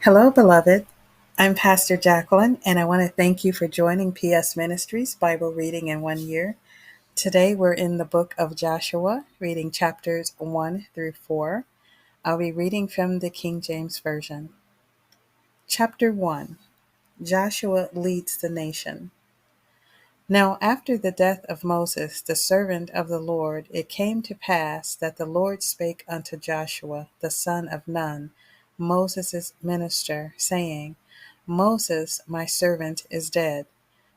Hello, beloved. I'm Pastor Jacqueline, and I want to thank you for joining PS Ministries Bible Reading in 1 Year. Today we're in the book of Joshua, reading chapters 1 through 4. I'll be reading from the King James Version. Chapter 1. Joshua leads the nation. Now after the death of Moses, the servant of the Lord, it came to pass that the Lord spake unto Joshua, the son of Nun, Moses' minister, saying, Moses, my servant, is dead.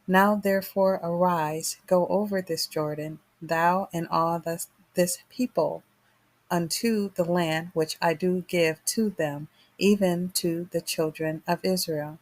Now therefore arise, go over this Jordan, thou and all this people, unto the land which I do give to them, even to the children of Israel.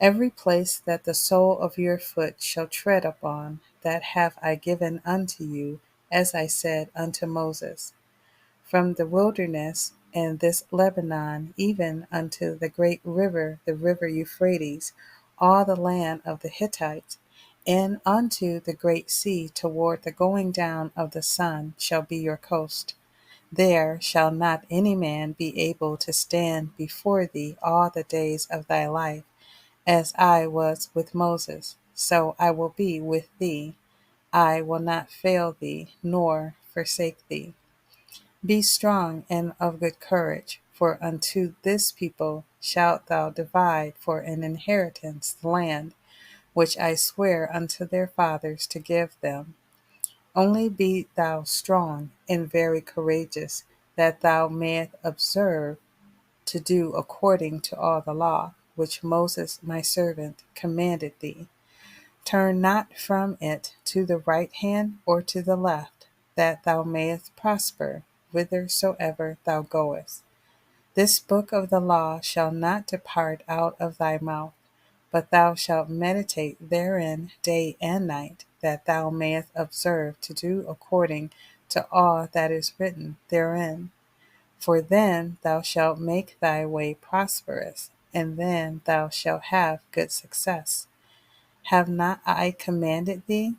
Every place that the sole of your foot shall tread upon, that have I given unto you, as I said unto Moses, from the wilderness and this Lebanon, even unto the great river, the river Euphrates, all the land of the Hittites, and unto the great sea toward the going down of the sun shall be your coast. There shall not any man be able to stand before thee all the days of thy life. As I was with Moses, so I will be with thee. I will not fail thee, nor forsake thee. Be strong and of good courage, for unto this people shalt thou divide for an inheritance the land which I swear unto their fathers to give them. Only be thou strong and very courageous, that thou mayest observe to do according to all the law which Moses my servant commanded thee. Turn not from it to the right hand or to the left, that thou mayest prosper whithersoever thou goest. This book of the law shall not depart out of thy mouth, but thou shalt meditate therein day and night, that thou mayest observe to do according to all that is written therein. For then thou shalt make thy way prosperous, and then thou shalt have good success. Have not I commanded thee?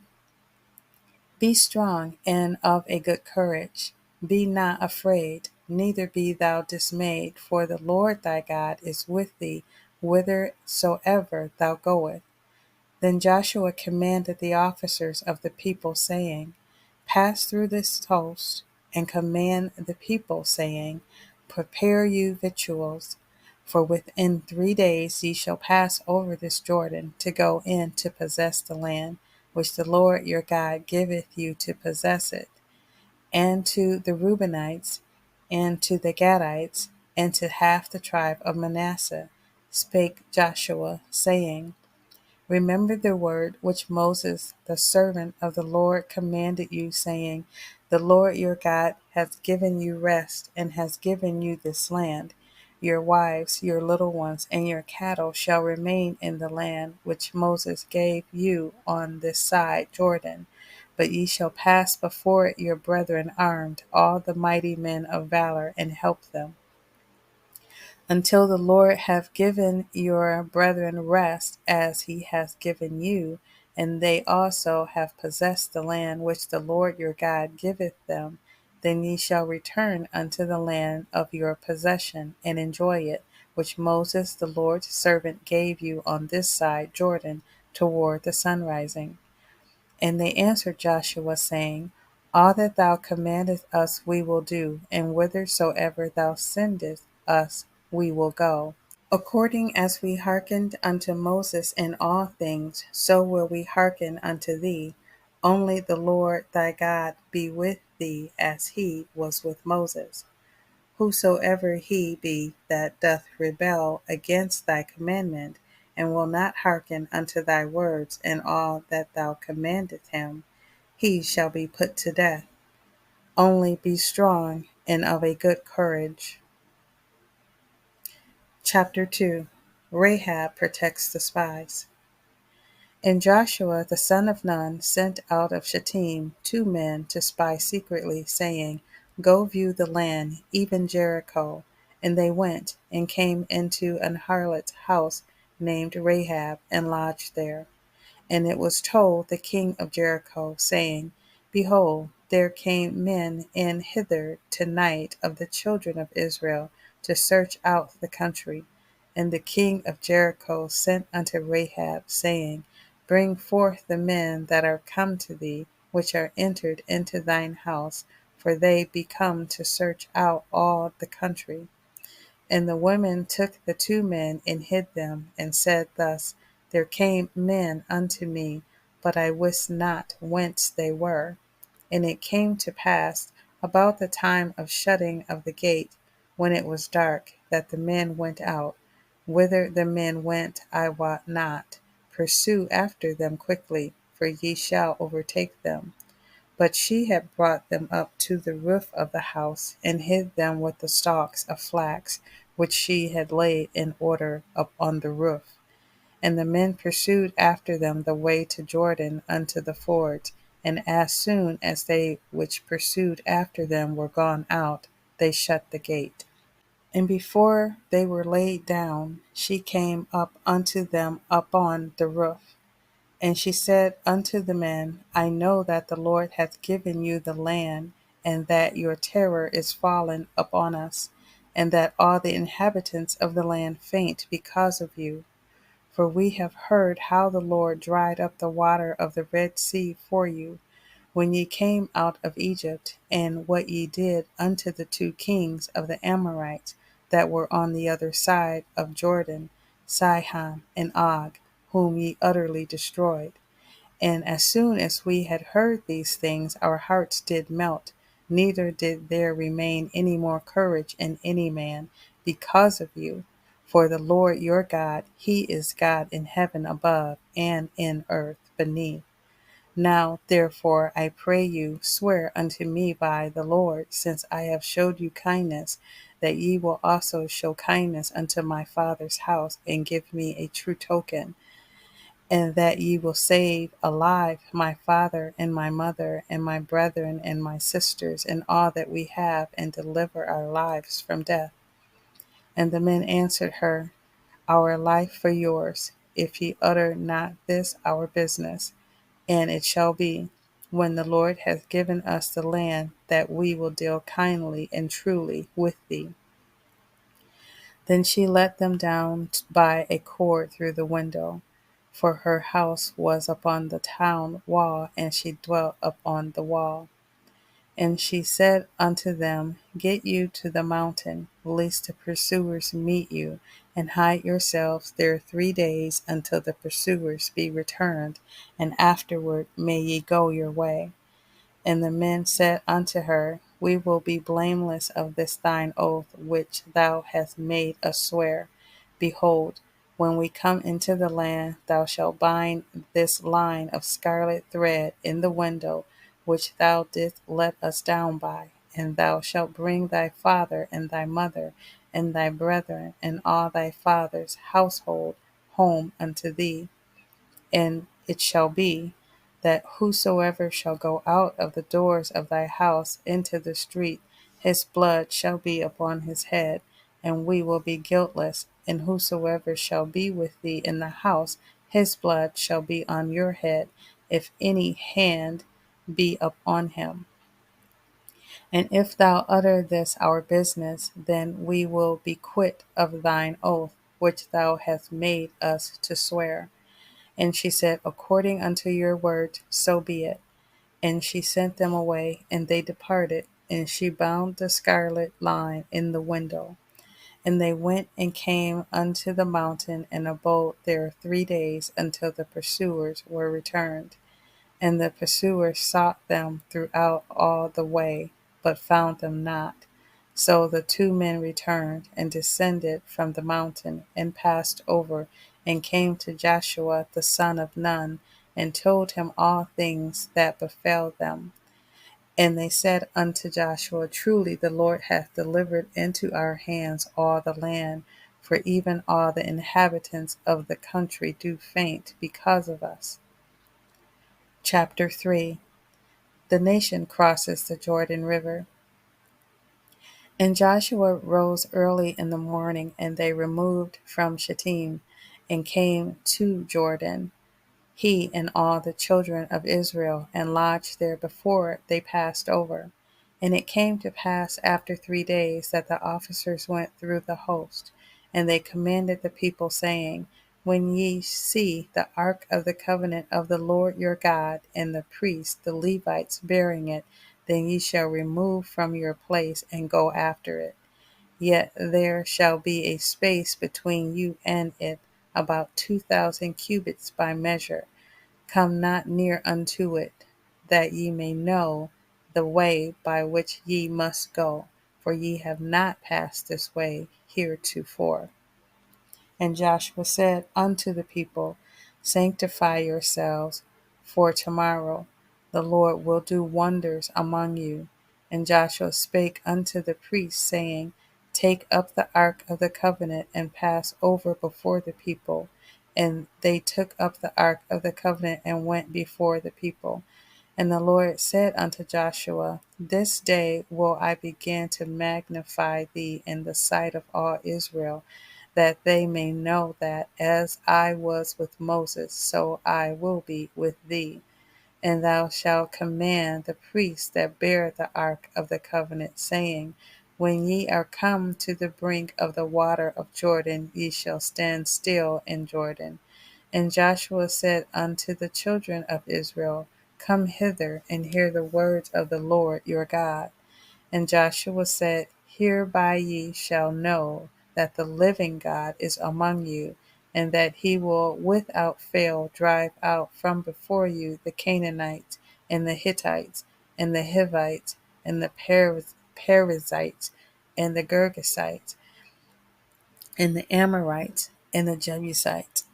Be strong and of a good courage. Be not afraid, neither be thou dismayed, for the Lord thy God is with thee whithersoever thou goest. Then Joshua commanded the officers of the people, saying, Pass through this host, and command the people, saying, Prepare you victuals, for within 3 days ye shall pass over this Jordan, to go in to possess the land, which the Lord your God giveth you to possess it. And to the Reubenites, and to the Gadites, and to half the tribe of Manasseh, spake Joshua, saying, Remember the word which Moses, the servant of the Lord, commanded you, saying, The Lord your God hath given you rest, and has given you this land. Your wives, your little ones, and your cattle shall remain in the land which Moses gave you on this side Jordan. But ye shall pass before it your brethren armed, all the mighty men of valor, and help them, until the Lord have given your brethren rest, as he hath given you, and they also have possessed the land which the Lord your God giveth them. Then ye shall return unto the land of your possession, and enjoy it, which Moses the Lord's servant gave you on this side Jordan, toward the sunrising. And they answered Joshua, saying, All that thou commandest us we will do, and whithersoever thou sendest us we will go. According as we hearkened unto Moses in all things, so will we hearken unto thee. Only the Lord thy God be with thee, as he was with Moses. Whosoever he be that doth rebel against thy commandment, and will not hearken unto thy words in all that thou commandest him, he shall be put to death. Only be strong and of a good courage. Chapter 2. Rahab protects the spies. And Joshua the son of Nun sent out of Shittim 2 men to spy secretly, saying, Go view the land, even Jericho. And they went, and came into an harlot's house named Rahab, and lodged there. And it was told the king of Jericho, saying, Behold, there came men in hither tonight of the children of Israel, to search out the country. And the king of Jericho sent unto Rahab, saying, Bring forth the men that are come to thee, which are entered into thine house, for they be come to search out all the country. And the women took the two men and hid them, and said thus, There came men unto me, but I wist not whence they were. And it came to pass, about the time of shutting of the gate, when it was dark, that the men went out. Whither the men went I wot not. Pursue after them quickly, for ye shall overtake them. But she had brought them up to the roof of the house, and hid them with the stalks of flax, which she had laid in order up on the roof. And the men pursued after them the way to Jordan unto the fords. And as soon as they which pursued after them were gone out, they shut the gate. And before they were laid down, she came up unto them upon the roof. And she said unto the men, I know that the Lord hath given you the land, and that your terror is fallen upon us, and that all the inhabitants of the land faint because of you. For we have heard how the Lord dried up the water of the Red Sea for you, when ye came out of Egypt, and what ye did unto the two kings of the Amorites that were on the other side of Jordan, Sihon and Og, whom ye utterly destroyed. And as soon as we had heard these things, our hearts did melt, neither did there remain any more courage in any man because of you. For the Lord your God, he is God in heaven above and in earth beneath. Now, therefore, I pray you, swear unto me by the Lord, since I have showed you kindness, that ye will also show kindness unto my father's house, and give me a true token, and that ye will save alive my father and my mother and my brethren and my sisters and all that we have, and deliver our lives from death. And the men answered her, Our life for yours, if ye utter not this our business. And it shall be, when the Lord hath given us the land, that we will deal kindly and truly with thee. Then she let them down by a cord through the window, for her house was upon the town wall, and she dwelt upon the wall. And she said unto them, Get you to the mountain, lest the pursuers meet you, and hide yourselves there 3 days until the pursuers be returned, and afterward may ye go your way. And the men said unto her, We will be blameless of this thine oath which thou hast made us swear. Behold, when we come into the land, thou shalt bind this line of scarlet thread in the window which thou didst let us down by, and thou shalt bring thy father and thy mother and thy brethren and all thy father's household home unto thee. And it shall be, that whosoever shall go out of the doors of thy house into the street, his blood shall be upon his head, and we will be guiltless. And whosoever shall be with thee in the house, his blood shall be on your head, if any hand be upon him. And if thou utter this our business, then we will be quit of thine oath, which thou hast made us to swear. And she said, According unto your word, so be it. And she sent them away, and they departed, and she bound the scarlet line in the window. And they went and came unto the mountain, and abode there 3 days, until the pursuers were returned. And the pursuers sought them throughout all the way, but found them not. So the two men returned, and descended from the mountain, and passed over, and came to Joshua the son of Nun, and told him all things that befell them. And they said unto Joshua, Truly the Lord hath delivered into our hands all the land, for even all the inhabitants of the country do faint because of us. Chapter 3. The nation crosses the Jordan River. And Joshua rose early in the morning, and they removed from Shittim, and came to Jordan, he and all the children of Israel, and lodged there before they passed over. And it came to pass after 3 days that the officers went through the host, And they commanded the people, saying, When ye see the ark of the covenant of the Lord your God, and the priests, the Levites, bearing it, then ye shall remove from your place and go after it. Yet there shall be a space between you and it, about 2,000 cubits by measure. Come not near unto it, that ye may know the way by which ye must go, for ye have not passed this way heretofore. And Joshua said unto the people, Sanctify yourselves, for tomorrow the Lord will do wonders among you. And Joshua spake unto the priests, saying, Take up the ark of the covenant, and pass over before the people. And they took up the ark of the covenant, and went before the people. And the Lord said unto Joshua, This day will I begin to magnify thee in the sight of all Israel, that they may know that as I was with Moses, so I will be with thee. And thou shalt command the priests that bear the ark of the covenant, saying, When ye are come to the brink of the water of Jordan, ye shall stand still in Jordan. And Joshua said unto the children of Israel, Come hither, and hear the words of the Lord your God. And Joshua said, Hereby ye shall know that the living God is among you, and that he will without fail drive out from before you the Canaanites, and the Hittites, and the Hivites, and the Perizzites, and the Girgashites, and the Amorites, and the Jebusites.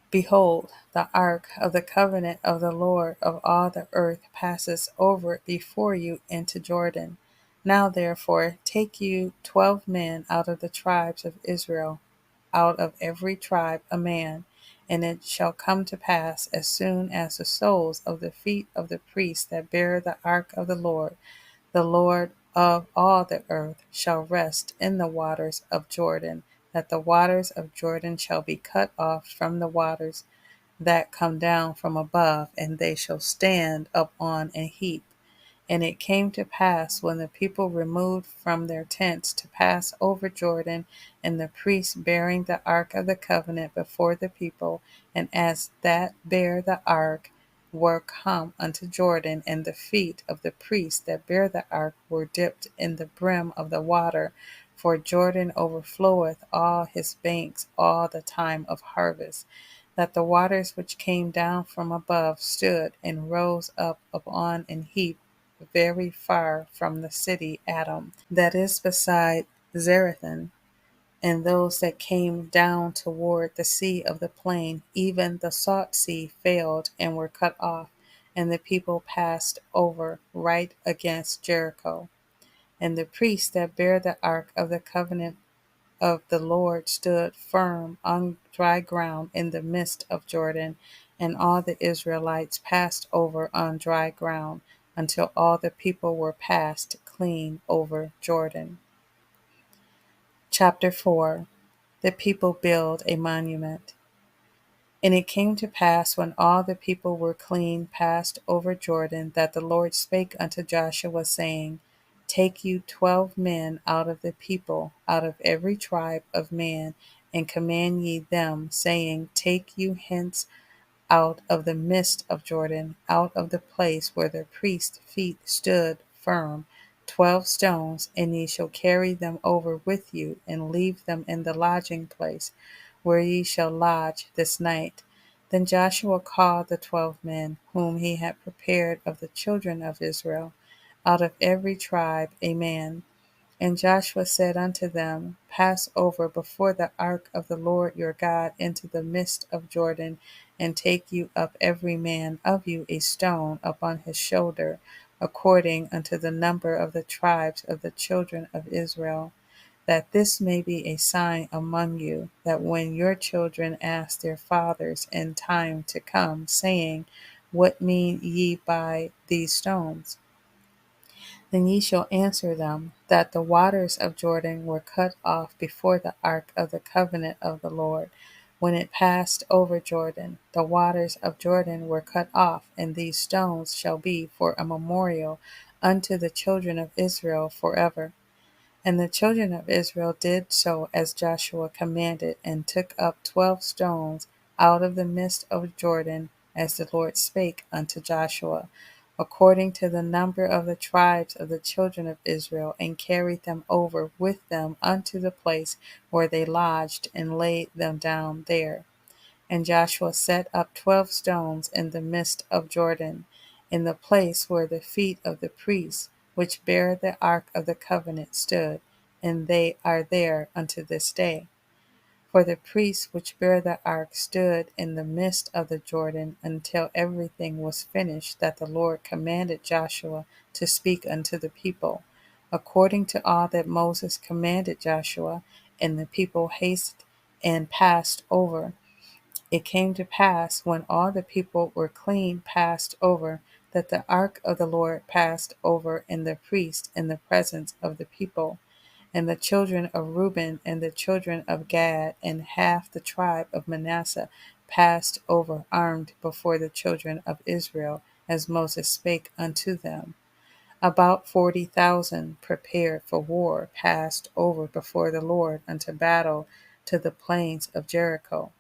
Behold, the ark of the covenant of the Lord of all the earth passes over before you into Jordan. Now therefore take you 12 men out of the tribes of Israel, out of every tribe a man. And it shall come to pass, as soon as the soles of the feet of the priests that bear the ark of the Lord of all the earth, shall rest in the waters of Jordan, that the waters of Jordan shall be cut off from the waters that come down from above, and they shall stand up on a heap. And it came to pass, when the people removed from their tents to pass over Jordan, and the priests bearing the ark of the covenant before the people, and as that bare the ark were come unto Jordan, and the feet of the priests that bear the ark were dipped in the brim of the water, for Jordan overfloweth all his banks all the time of harvest, that the waters which came down from above stood and rose up upon an heap very far from the city Adam, that is beside Zaretan, and those that came down toward the sea of the plain, even the salt sea, failed and were cut off, and the people passed over right against Jericho. And the priests that bear the ark of the covenant of the Lord stood firm on dry ground in the midst of Jordan, and all the Israelites passed over on dry ground until all the people were passed clean over Jordan. Chapter 4. The people build a monument. And it came to pass, when all the people were clean passed over Jordan, that the Lord spake unto Joshua, saying, Take you 12 men out of the people, out of every tribe of man, and command ye them, saying, Take you hence out of the midst of Jordan, out of the place where the priest's feet stood firm, 12 stones, and ye shall carry them over with you, and leave them in the lodging place, where ye shall lodge this night. Then Joshua called the 12 men, whom he had prepared of the children of Israel, out of every tribe a man. And Joshua said unto them, Pass over before the ark of the Lord your God into the midst of Jordan, and take you up every man of you a stone upon his shoulder, according unto the number of the tribes of the children of Israel, that this may be a sign among you, that when your children ask their fathers in time to come, saying, What mean ye by these stones? Then ye shall answer them, that the waters of Jordan were cut off before the ark of the covenant of the Lord. When it passed over Jordan, the waters of Jordan were cut off, and these stones shall be for a memorial unto the children of Israel forever. And the children of Israel did so as Joshua commanded, and took up 12 stones out of the midst of Jordan, as the Lord spake unto Joshua, according to the number of the tribes of the children of Israel, and carried them over with them unto the place where they lodged, and laid them down there. And Joshua set up 12 stones in the midst of Jordan, in the place where the feet of the priests, which bear the ark of the covenant, stood, and they are there unto this day. For the priests which bear the ark stood in the midst of the Jordan until everything was finished that the Lord commanded Joshua to speak unto the people, according to all that Moses commanded Joshua. And the people hasted and passed over. It came to pass, when all the people were clean passed over, that the ark of the Lord passed over, and the priest in the presence of the people. And the children of Reuben and the children of Gad and half the tribe of Manasseh passed over armed before the children of Israel, as Moses spake unto them. About 40,000 prepared for war passed over before the Lord unto battle to the plains of Jericho.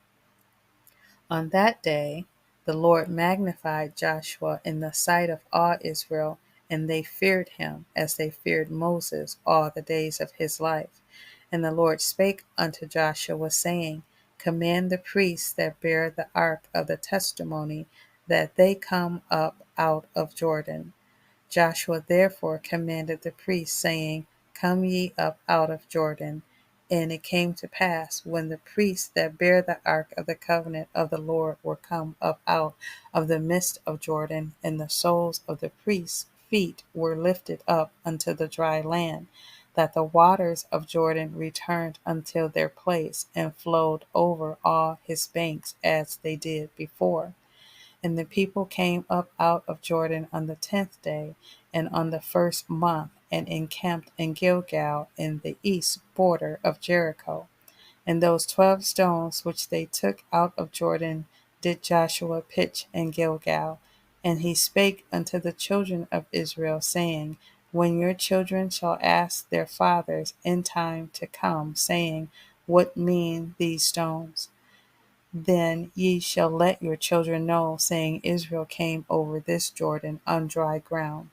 On that day the Lord magnified Joshua in the sight of all Israel, and they feared him as they feared Moses all the days of his life. And the Lord spake unto Joshua, saying, Command the priests that bear the ark of the testimony, that they come up out of Jordan. Joshua therefore commanded the priests, saying, Come ye up out of Jordan. And it came to pass, when the priests that bear the ark of the covenant of the Lord were come up out of the midst of Jordan, and the soles of the priests' feet were lifted up unto the dry land, that the waters of Jordan returned unto their place, and flowed over all his banks as they did before. And the people came up out of Jordan on the 10th day, and on the first month, and encamped in Gilgal in the east border of Jericho. And those 12 stones which they took out of Jordan did Joshua pitch in Gilgal. And he spake unto the children of Israel, saying, When your children shall ask their fathers in time to come, saying, What mean these stones? Then ye shall let your children know, saying, Israel came over this Jordan on dry ground.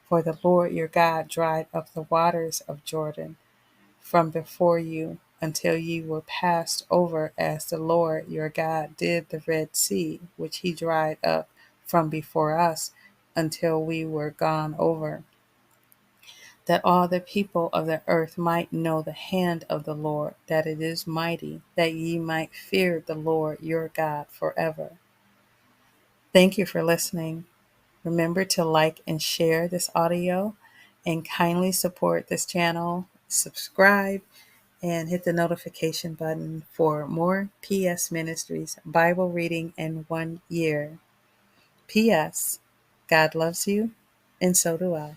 For the Lord your God dried up the waters of Jordan from before you, until ye were passed over, as the Lord your God did the Red Sea, which he dried up from before us, until we were gone over, that all the people of the earth might know the hand of the Lord, that it is mighty, that ye might fear the Lord your God forever. Thank you for listening. Remember to like and share this audio, and kindly support this channel. Subscribe and hit the notification button for more PS Ministries Bible reading in 1 year. PS. God loves you, and so do I.